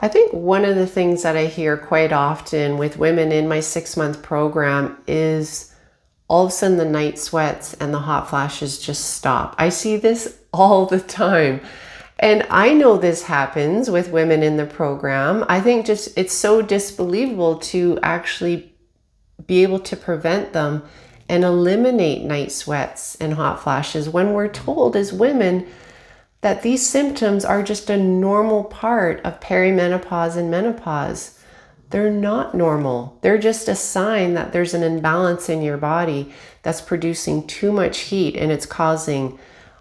I think one of the things that I hear quite often with women in my 6-month program is all of a sudden the night sweats and the hot flashes just stop. I see this all the time. And I know this happens with women in the program. I think just it's so disbelievable to actually be able to prevent them and eliminate night sweats and hot flashes when we're told as women that these symptoms are just a normal part of perimenopause and menopause. They're not normal. They're just a sign that there's an imbalance in your body that's producing too much heat, and it's causing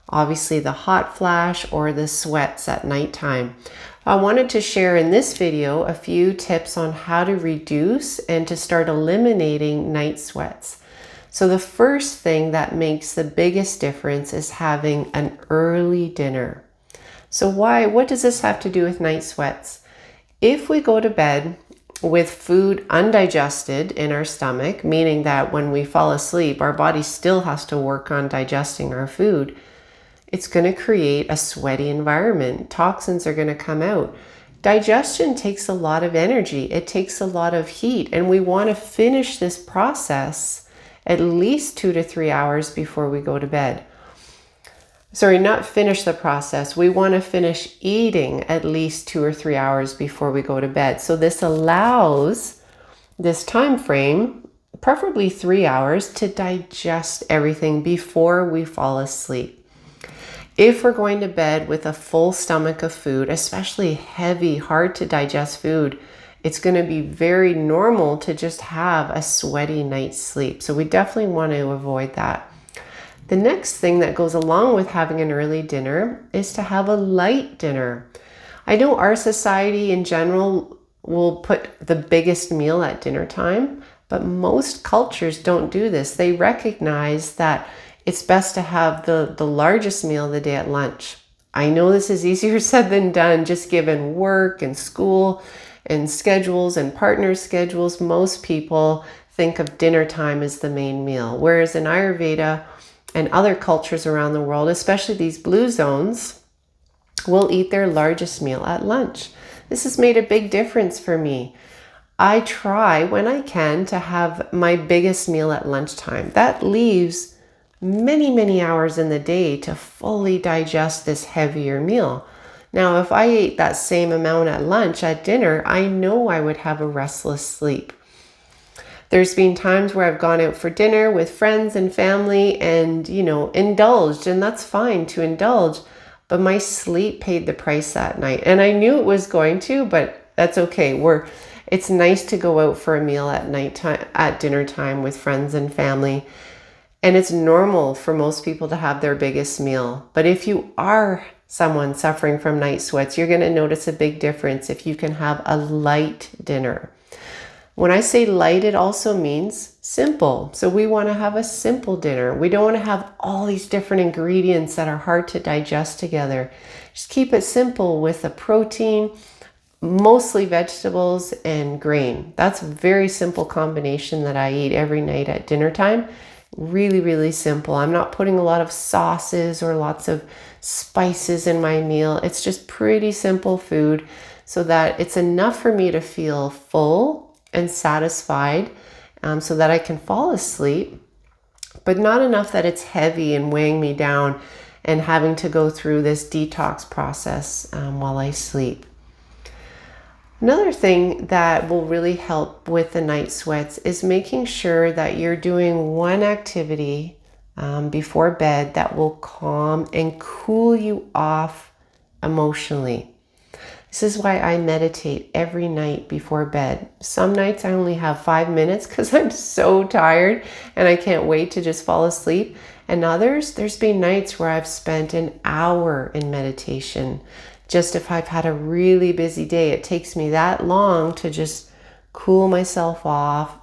obviously the hot flash or the sweats at nighttime. I wanted to share in this video a few tips on how to reduce and to start eliminating night sweats. So the first thing that makes the biggest difference is having an early dinner. So what does this have to do with night sweats? If we go to bed with food undigested in our stomach, meaning that when we fall asleep, our body still has to work on digesting our food, it's going to create a sweaty environment. Toxins are going to come out. Digestion takes a lot of energy. It takes a lot of heat, and we want to finish this process at least 2 to 3 hours before we go to bed. Sorry, not finish the process. We want to finish eating at least 2 or 3 hours before we go to bed. So this allows this time frame, preferably 3 hours, to digest everything before we fall asleep. If we're going to bed with a full stomach of food, especially heavy, hard to digest food, it's going to be very normal to just have a sweaty night's sleep. So we definitely want to avoid that. The next thing that goes along with having an early dinner is to have a light dinner. I know our society in general will put the biggest meal at dinner time, but most cultures don't do this. They recognize that it's best to have the largest meal of the day at lunch. I know this is easier said than done, just given work and school and schedules and partner schedules. Most people think of dinner time as the main meal, whereas in Ayurveda and other cultures around the world, especially these blue zones, will eat their largest meal at lunch. This has made a big difference for me. I try when I can to have my biggest meal at lunchtime. That leaves many, many hours in the day to fully digest this heavier meal. Now, if I ate that same amount at lunch, at dinner, I know I would have a restless sleep. There's been times where I've gone out for dinner with friends and family and, indulged, and that's fine to indulge, but my sleep paid the price that night. And I knew it was going to, but that's okay. It's nice to go out for a meal at nighttime, at dinner time with friends and family. And it's normal for most people to have their biggest meal. But if you are someone suffering from night sweats, you're going to notice a big difference if you can have a light dinner. When I say light, it also means simple. So we want to have a simple dinner. We don't want to have all these different ingredients that are hard to digest together. Just keep it simple with a protein, mostly vegetables and grain. That's a very simple combination that I eat every night at dinner time. Really, really simple. I'm not putting a lot of sauces or lots of spices in my meal. It's just pretty simple food so that it's enough for me to feel full and satisfied, so that I can fall asleep, but not enough that it's heavy and weighing me down and having to go through this detox process while I sleep. Another thing that will really help with the night sweats is making sure that you're doing one activity before bed that will calm and cool you off emotionally. This is why I meditate every night before bed. Some nights I only have 5 minutes because I'm so tired and I can't wait to just fall asleep. And others, there's been nights where I've spent an hour in meditation. Just if I've had a really busy day, it takes me that long to just cool myself off,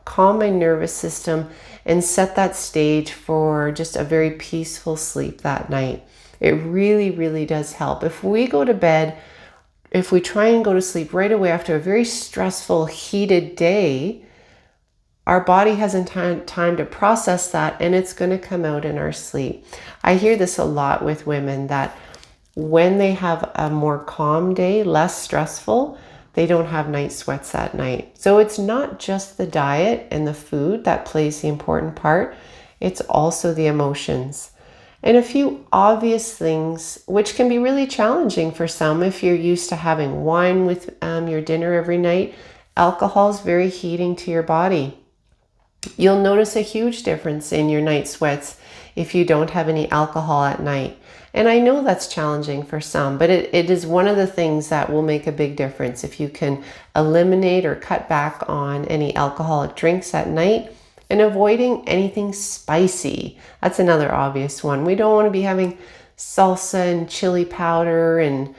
calm my nervous system, and set that stage for just a very peaceful sleep that night. It really, really does help. If we try and go to sleep right away after a very stressful, heated day, our body hasn't time to process that, and it's going to come out in our sleep. I hear this a lot with women that when they have a more calm day, less stressful, they don't have night sweats at night. So it's not just the diet and the food that plays the important part. It's also the emotions. And a few obvious things, which can be really challenging for some if you're used to having wine with your dinner every night. Alcohol is very heating to your body. You'll notice a huge difference in your night sweats if you don't have any alcohol at night. And I know that's challenging for some, but it is one of the things that will make a big difference. If you can eliminate or cut back on any alcoholic drinks at night and avoiding anything spicy. That's another obvious one. We don't want to be having salsa and chili powder and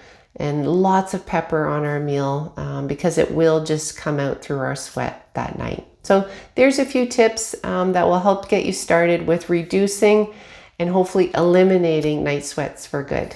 lots of pepper on our meal because it will just come out through our sweat that night. So there's a few tips that will help get you started with reducing and hopefully eliminating night sweats for good.